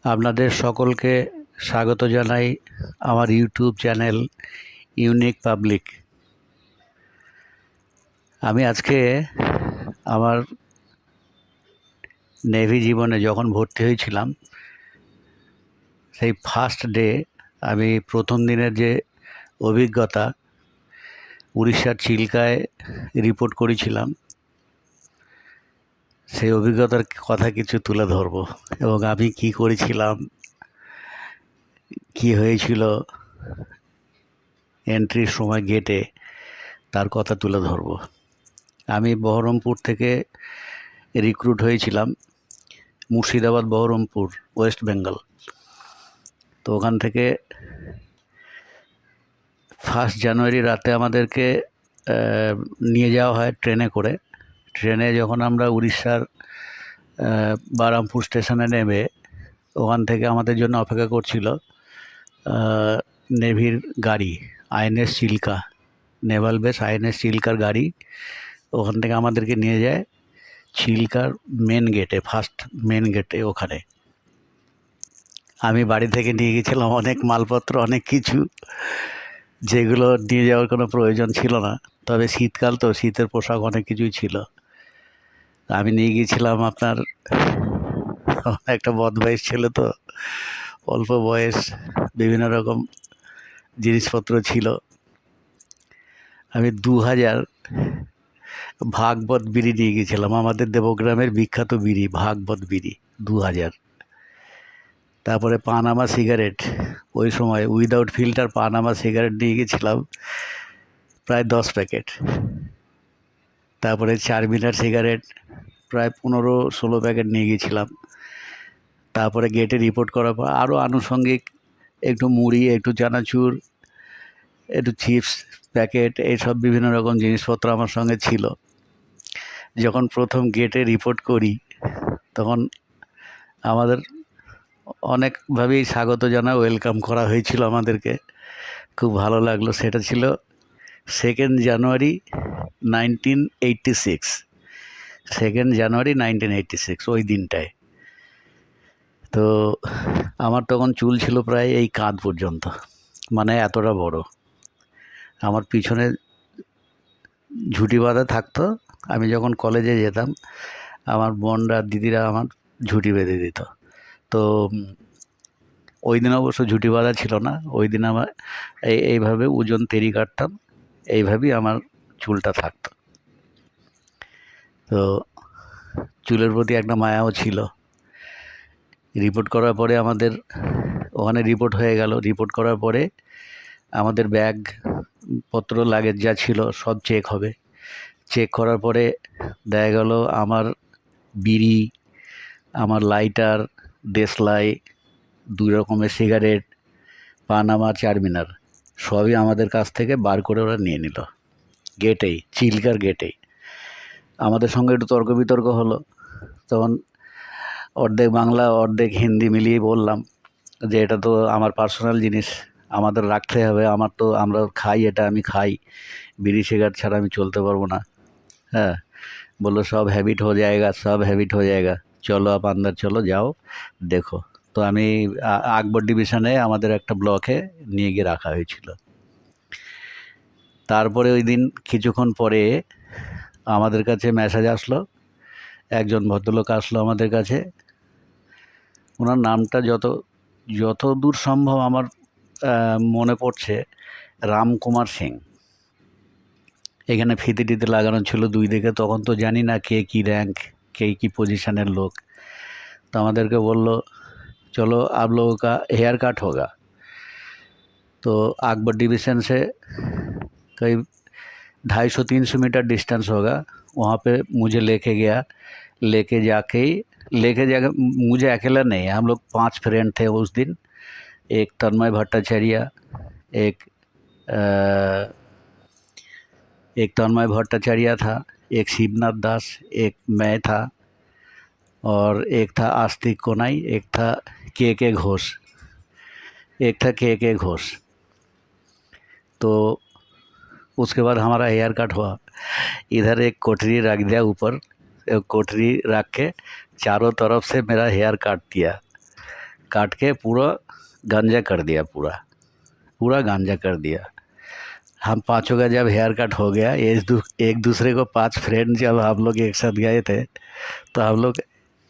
আপনাদের সকলকে স্বাগত জানাই আমার ইউটিউব চ্যানেল ইউনিক পাবলিক। আমি আজকে আমার নেভি জীবনে যখন ভর্তি হয়েছিলাম সেই ফার্স্ট ডে আমি প্রথম দিনের যে অভিজ্ঞতা উড়িষ্যার চিল্কায় রিপোর্ট করেছিলাম, সেই অভিজ্ঞতার কথা কিছু তুলে ধরব এবং আমি কি করেছিলাম, কি হয়েছিল এন্ট্রির সময় গেটে, তার কথা তুলে ধরব। আমি বহরমপুর থেকে রিক্রুট হয়েছিলাম, মুর্শিদাবাদ বহরমপুর, ওয়েস্ট বেঙ্গল। তো ওখান থেকে 1 জানুয়ারি রাতে আমাদেরকে নিয়ে যাওয়া হয় ট্রেনে করে। ট্রেনে যখন আমরা উড়িষ্যার বারামপুর স্টেশনে নেমে ওখান থেকে আমাদের জন্য অপেক্ষা করছিল নেভির গাড়ি, INS Chilka, naval base INS চিল্কার গাড়ি। ওখান থেকে আমাদেরকে নিয়ে যায় চিল্কার মেন গেটে, ফার্স্ট মেন গেটে। ওখানে আমি বাড়ি থেকে নিয়ে গেছিলাম অনেক মালপত্র, অনেক কিছু, যেগুলো নিয়ে যাওয়ার কোনো প্রয়োজন ছিল না। তবে শীতকাল তো, শীতের পোশাক অনেক কিছুই ছিল। আমি নিয়ে গিয়েছিলাম আপনার একটা বদমাইশ ছেলে, তো অল্প বয়স, বিভিন্ন রকম জিনিসপত্র ছিল। আমি 2000 ভাগবত বিড়ি নিয়ে গিয়েছিলাম, আমাদের দেবগ্রামের বিখ্যাত বিড়ি ভাগবত বিড়ি 2000। তারপরে পানামা সিগারেট, ওই সময় উইদাউট ফিল্টার পানামা সিগারেট নিয়ে গেছিলাম প্রায় 10 প্যাকেট। তারপরে চারমিনার সিগারেট প্রায় 15-16 প্যাকেট নিয়ে গিয়েছিলাম। তারপরে গেটে রিপোর্ট করার পর আরও আনুষঙ্গিক একটু মুড়ি, একটু চানাচুর, একটু চিপস প্যাকেট, এইসব বিভিন্ন রকম জিনিসপত্র আমার সঙ্গে ছিল। যখন প্রথম গেটে রিপোর্ট করি তখন আমাদের অনেকভাবেই স্বাগত জানা, ওয়েলকাম করা হয়েছিল আমাদেরকে, খুব ভালো লাগলো। সেটা ছিল 2 জানুয়ারি 1986, 2 জানুয়ারি 1986, ওই দিনটায়। তো আমার তখন চুল ছিল প্রায় এই কাঁধ পর্যন্ত, মানে এতটা বড়। আমার পিছনে ঝুঁটি বাঁধা থাকতো। আমি যখন কলেজে যেতাম আমার বোনরা, দিদিরা আমার ঝুঁটি বেঁধে দিত। তো ওই দিন অবশ্য ঝুঁটি বাঁধা ছিল না, ওই দিন আমার এইভাবে ওজন তেরি কাটতাম, এইভাবেই আমার চুলটা থাকতো। তো চুলের প্রতি একটা মায়াও ছিল। রিপোর্ট করার পরে আমাদের ওখানে রিপোর্ট হয়ে গেল। রিপোর্ট করার পরে আমাদের ব্যাগপত্র, লাগেজ যা ছিল সব চেক হবে। চেক করার পরে দেখা গেল আমার বিড়ি, আমার লাইটার, দেশলাই, 2 রকমের সিগারেট, পানামা, চারমিনার, সবই আমাদের কাছ থেকে বার করে ওরা নিয়ে নিল গেটেই, চিল্কার গেটেই। আমাদের সঙ্গে একটু তর্ক বিতর্ক হলো। তখন অর্ধেক বাংলা অর্ধেক হিন্দি মিলিয়ে বললাম যে এটা তো আমার পার্সোনাল জিনিস, আমাদের রাখতে হবে। আমরা খাই, এটা আমি খাই, বিড়ি সিগারেট ছাড়া আমি চলতে পারবো না। হ্যাঁ, বললো সব হ্যাবিট হয়ে যায়গা, সব হ্যাবিট হয়ে যায়গা, চলো আপ আন্দার চলো, যাও দেখো। তো আমি আকবর ডিভিশনে আমাদের একটা ব্লকে নিয়ে গিয়ে রাখা হয়েছিল। তারপরে ওই দিন কিছুক্ষণ পরে আমাদের কাছে মেসেজ আসলো, একজন ভদ্রলোক আসলো আমাদের কাছে। ওনার নামটা যত দূর সম্ভব আমার মনে পড়ছে, রামকুমার সিং। এখানে ফিতে টিতে লাগানো ছিল 2 দিকে। তখন তো জানি না কে কী র্যাঙ্ক, কে কী পজিশনের लोग। तो আমাদেরকে বললো चलो आप लोगों का हेयर कट होगा। तो अकबर डिवीज़न से करीब 250-300 मीटर डिस्टेंस होगा, वहाँ पे मुझे लेके गया। लेके जाके मुझे अकेला नहीं, हम लोग 5 फ्रेंड थे उस दिन। एक तन्मय भट्टाचार्य, एक तन्मय भट्टाचार्य था, एक शिवनाथ दास, एक मैं था, और एक था आस्तिक कोनाई, एक था के घोष, तो उसके बाद हमारा हेयर कट हुआ। इधर एक कोठरी रख दिया, ऊपर एक कोठरी रख के चारों तरफ से मेरा हेयर काट दिया। काट के पूरा गांजा कर दिया, पूरा गांजा कर दिया। हम पाँचों का जब हेयर कट हो गया, एक दूसरे को 5 फ्रेंड जब हम लोग एक साथ गए थे, तो हम लोग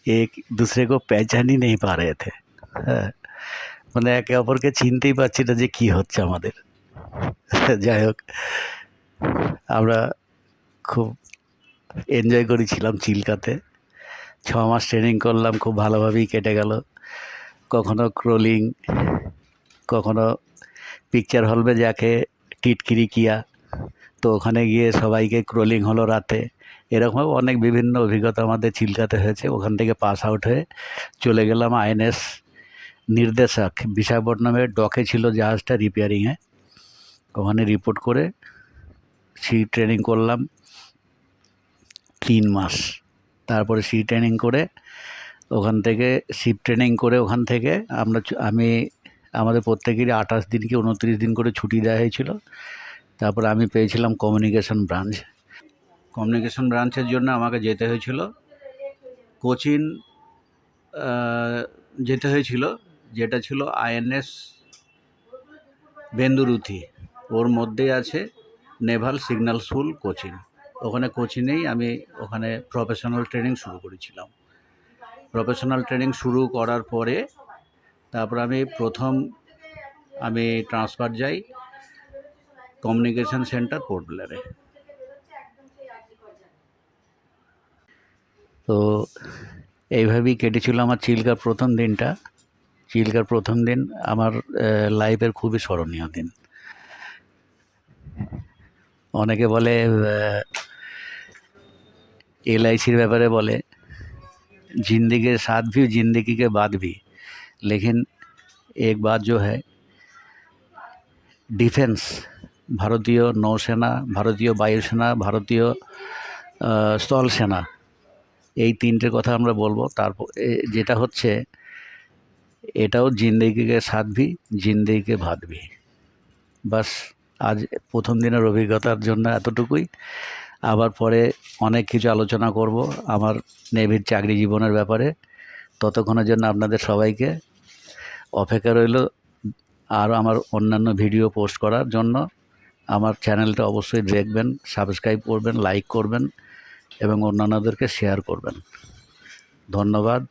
एक दूसरे को पहचान ही नहीं पा रहे थे। হ্যাঁ, মানে একে অপরকে চিনতেই পারছি না যে কি হচ্ছে আমাদের। যাই হোক, আমরা খুব এনজয় করেছিলাম চিল্কাতে। 6 মাস ট্রেনিং করলাম, খুব ভালোভাবেই কেটে গেল। কখনো ক্রলিং, কখনো পিকচার হল মে যাকে টিটকিরি কিয়া, তো ওখানে গিয়ে সবাইকে ক্রলিং হলো রাতে। এরকম অনেক বিভিন্ন অভিজ্ঞতা আমাদের চিল্কাতে হয়েছে। ওখান থেকে পাস আউট হয়ে চলে গেলাম আইএনএস নির্দেশক, বিশাখাপট্টনমের ডকে ছিল জাহাজটা রিপেয়ারিংয়ে। ওখানে রিপোর্ট করে সি ট্রেনিং করলাম 3 মাস। তারপরে সি ট্রেনিং করে ওখান থেকে শিপ ট্রেনিং করে ওখান থেকে আমাদের প্রত্যেকেরই 28 দিন কি 29 দিন করে ছুটি দেওয়া হয়েছিল। তারপরে আমি পেয়েছিলাম কমিউনিকেশন ব্রাঞ্চ। কমিউনিকেশন ব্রাঞ্চের জন্য আমাকে যেতে হয়েছিল কোচিন, যেতে হয়েছিল, যেটা ছিল আইএনএস বেন্দুরুথি, ওর মধ্যেই আছে নেভাল সিগন্যাল স্কুল কোচিন। ওখানে কোচিনেই আমি ওখানে প্রফেশনাল ট্রেনিং শুরু করেছিলাম। প্রফেশনাল ট্রেনিং শুরু করার পরে তারপর আমি ট্রান্সফার যাই কমিউনিকেশন সেন্টার পোর্ট ব্লেয়ারে। তো এইভাবেই কেটেছিল আমার চিল্কার প্রথম দিনটা। চিল্কার প্রথম দিন আমার লাইফের খুবই স্মরণীয় দিন। অনেকে বলে एलआईसी ব্যাপারে বলে जिंदगी के साथ भी जिंदगी के बाद भी, लेकिन एक बात जो है डिफेंस, ভারতীয় নৌসেনা, ভারতীয় বায়ুসেনা, ভারতীয় স্থল সেনা, এই তিনটের কথা আমরা বলবো। তারপর যেটা হচ্ছে এটাও জিন্দেগি কে সাথ ভি জিন্দেগি কে ভাত ভি। বাস আজ প্রথম দিনের অভিজ্ঞতার জন্য এতটুকুই। আবার পরে অনেক কিছু আলোচনা করব আমার নেভির চাকরি জীবনের ব্যাপারে। ততক্ষণের জন্য আপনাদের সবাইকে অপেক্ষা রইল আর আমার অন্যান্য ভিডিও পোস্ট করার জন্য। আমার চ্যানেলটা অবশ্যই দেখবেন, সাবস্ক্রাইব করবেন, লাইক করবেন এবং অন্যান্যদেরকে শেয়ার করবেন। ধন্যবাদ।